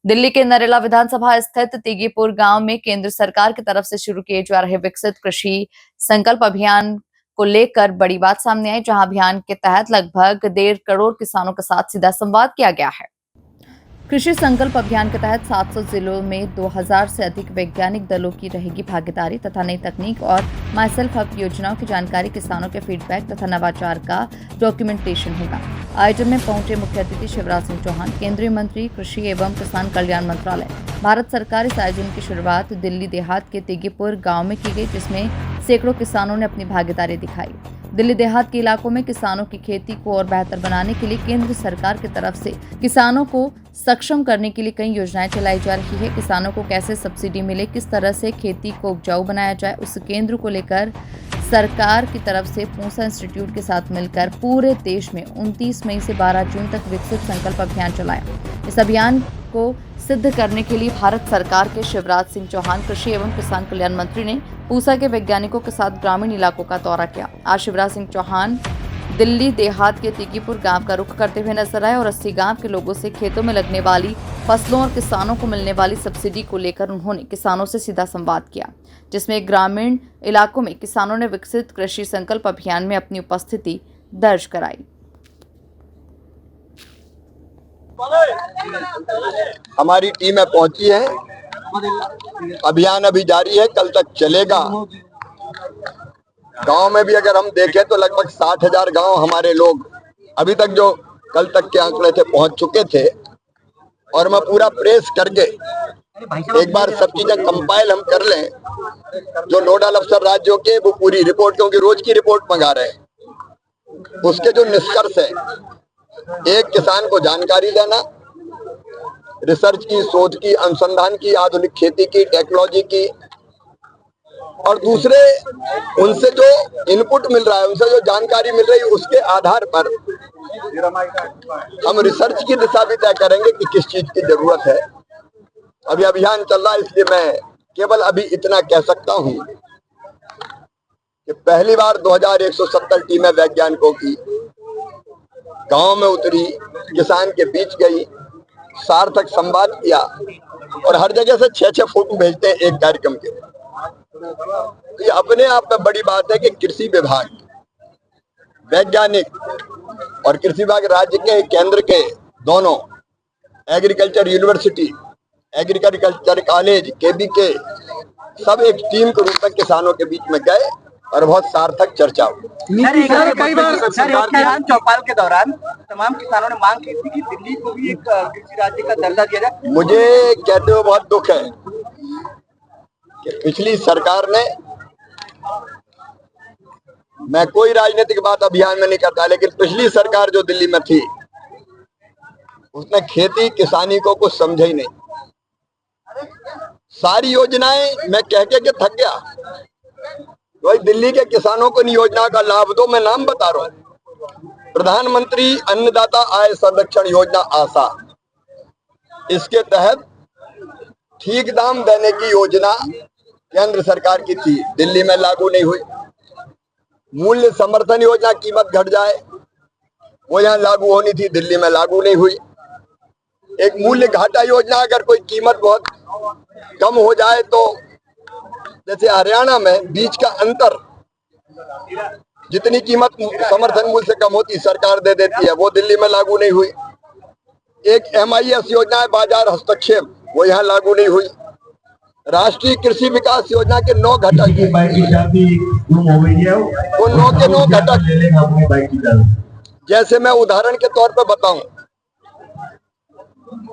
दिल्ली के नरेला विधानसभा स्थित तेगीपुर गांव में केंद्र सरकार की तरफ से शुरू किए जा रहे विकसित कृषि संकल्प अभियान को लेकर बड़ी बात सामने आई, जहां अभियान के तहत लगभग 1.5 करोड़ किसानों के साथ सीधा संवाद किया गया है। कृषि संकल्प अभियान के तहत 700 जिलों में 2000 से अधिक वैज्ञानिक दलों की रहेगी भागीदारी तथा नई तकनीक और माई सेल्फ हेल्प योजनाओं की जानकारी, किसानों के फीडबैक तथा नवाचार का डॉक्यूमेंटेशन होगा। आयोजन में पहुंचे मुख्य अतिथि शिवराज सिंह चौहान, केंद्रीय मंत्री कृषि एवं किसान कल्याण मंत्रालय, भारत सरकार। इस आयोजन की शुरुआत दिल्ली देहात के तेगीपुर गाँव में की गई, जिसमें सैकड़ों किसानों ने अपनी भागीदारी दिखाई। दिल्ली देहात के इलाकों में किसानों की खेती को और बेहतर बनाने के लिए केंद्र सरकार की तरफ से किसानों को सक्षम करने के लिए कई योजनाएं चलाई जा रही है। किसानों को कैसे सब्सिडी मिले, किस तरह से खेती को उपजाऊ बनाया जाए, उस केंद्र को लेकर सरकार की तरफ से पूसा इंस्टीट्यूट के साथ मिलकर पूरे देश में 29 मई से 12 जून तक विकसित संकल्प अभियान चलाया। इस अभियान को सिद्ध करने के लिए भारत सरकार के शिवराज सिंह चौहान, कृषि एवं किसान कल्याण मंत्री, ने पूसा के वैज्ञानिकों के साथ ग्रामीण इलाकों का दौरा किया। आज शिवराज सिंह चौहान दिल्ली देहात के तेगीपुर गांव का रुख करते हुए नजर आए और 80 गांव के लोगों से खेतों में लगने वाली फसलों और किसानों को मिलने वाली सब्सिडी को लेकर उन्होंने किसानों से सीधा संवाद किया, जिसमें ग्रामीण इलाकों में किसानों ने विकसित कृषि संकल्प अभियान में अपनी उपस्थिति दर्ज कराई। हमारी टीमें पहुंची है। अभियान अभी जारी है, कल तक चलेगा। गांव में भी अगर हम देखें तो लगभग 60,000 गांव हमारे लोग अभी तक जो कल तक के आंकड़े थे पहुंच चुके थे। और मैं पूरा प्रेस करके एक बार सब चीजें कंपाइल हम कर लें, जो नोडल अफसर राज्यों के वो पूरी रिपोर्ट, क्योंकि रोज की रिपोर्ट मंगा रहे हैं, उसके जो निष्कर्ष है, एक किसान को जानकारी देना, रिसर्च की, शोध की, अनुसंधान की, आधुनिक खेती की, टेक्नोलॉजी की, और दूसरे उनसे जो इनपुट मिल रहा है, उनसे जो जानकारी मिल रही है, उसके आधार पर हम रिसर्च की दिशा भी तय करेंगे कि किस चीज की जरूरत है। अभी अभियान चल रहा है, इसलिए मैं केवल अभी इतना कह सकता हूं कि पहली बार 2170 टीमें वैज्ञानिकों की गांव में उतरी, किसान के बीच गई, सार्थक संवाद किया, और हर जगह से 6-6 फोटो भेजते हैं एक कार्यक्रम के। ये अपने आप में बड़ी बात है कि कृषि विभाग, वैज्ञानिक और कृषि विभाग राज्य के, केंद्र के दोनों, agriculture university, agriculture college, KBK, सब एक टीम के रूप में किसानों के बीच में गए और बहुत सार्थक चर्चा हुई। कई बार चौपाल के दौरान तमाम किसानों ने मांग की थी कि दिल्ली को भी एक कृषि राज्य का दर्जा दिया जाए। मुझे कहते हुए बहुत दुख है कि पिछली सरकार ने, मैं कोई राजनीतिक बात अभियान में नहीं करता, लेकिन पिछली सरकार जो दिल्ली में थी, उसने खेती किसानी को कुछ समझा ही नहीं। सारी योजनाएं मैं कह के थक गया, तो दिल्ली के किसानों को इन योजना का लाभ दो। मैं नाम बता रहा हूं, प्रधानमंत्री अन्नदाता आय संरक्षण योजना आशा, इसके तहत ठीक दाम देने की योजना केंद्र सरकार की थी, दिल्ली में लागू नहीं हुई। मूल्य समर्थन योजना, कीमत घट जाए, वो यहाँ लागू होनी थी, दिल्ली में लागू नहीं हुई। एक मूल्य घाटा योजना, अगर कोई कीमत बहुत कम हो जाए तो, जैसे हरियाणा में बीज का अंतर, जितनी कीमत समर्थन मूल्य से कम होती सरकार दे देती है, वो दिल्ली में लागू नहीं हुई। एक MIS योजना है, बाजार हस्तक्षेप, वो यहाँ लागू नहीं हुई। राष्ट्रीय कृषि विकास योजना के 9 घटक, वो 9 के 9 घटक, जैसे मैं उदाहरण के तौर पर बताऊं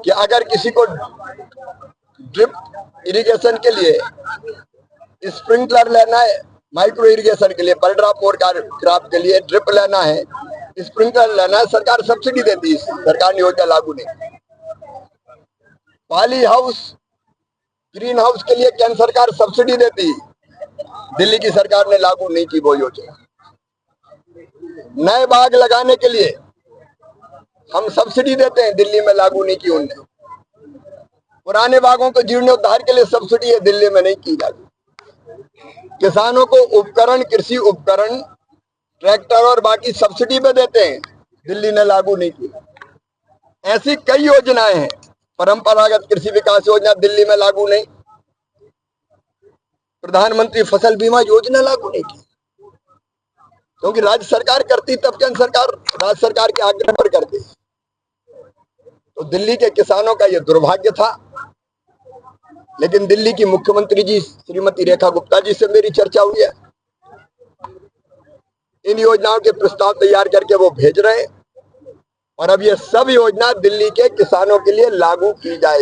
कि अगर किसी को ड्रिप इरिगेशन के लिए स्प्रिंकलर लेना है, माइक्रो इरिगेशन के लिए, पर ड्रॉप और क्रॉप के लिए ड्रिप लेना है, स्प्रिंकलर लेना है, सरकार सब्सिडी देती है। सरकार ने योजना लागू नहीं। पॉली हाउस, ग्रीन हाउस के लिए केंद्र सरकार सब्सिडी देती, दिल्ली की सरकार ने लागू नहीं की वो योजना। नए बाग लगाने के लिए हम सब्सिडी देते हैं, दिल्ली में लागू नहीं की उनने। पुराने बागों को जीर्णोद्धार के लिए सब्सिडी है, दिल्ली में नहीं की जाती। किसानों को उपकरण, कृषि उपकरण, ट्रैक्टर और बाकी सब्सिडी पे देते हैं, दिल्ली ने लागू नहीं की। ऐसी कई योजनाएं हैं परंपरागत कृषि विकास योजना दिल्ली में लागू नहीं, प्रधानमंत्री फसल बीमा योजना लागू नहीं की, क्योंकि राज्य सरकार करती तब केंद्र सरकार राज्य सरकार के आग्रह पर करती। तो दिल्ली के किसानों का यह दुर्भाग्य था। लेकिन दिल्ली की मुख्यमंत्री जी श्रीमती रेखा गुप्ता जी से मेरी चर्चा हुई है, इन योजनाओं के प्रस्ताव तैयार करके वो भेज रहे हैं और अब ये सब योजना दिल्ली के किसानों के लिए लागू की जाएगी।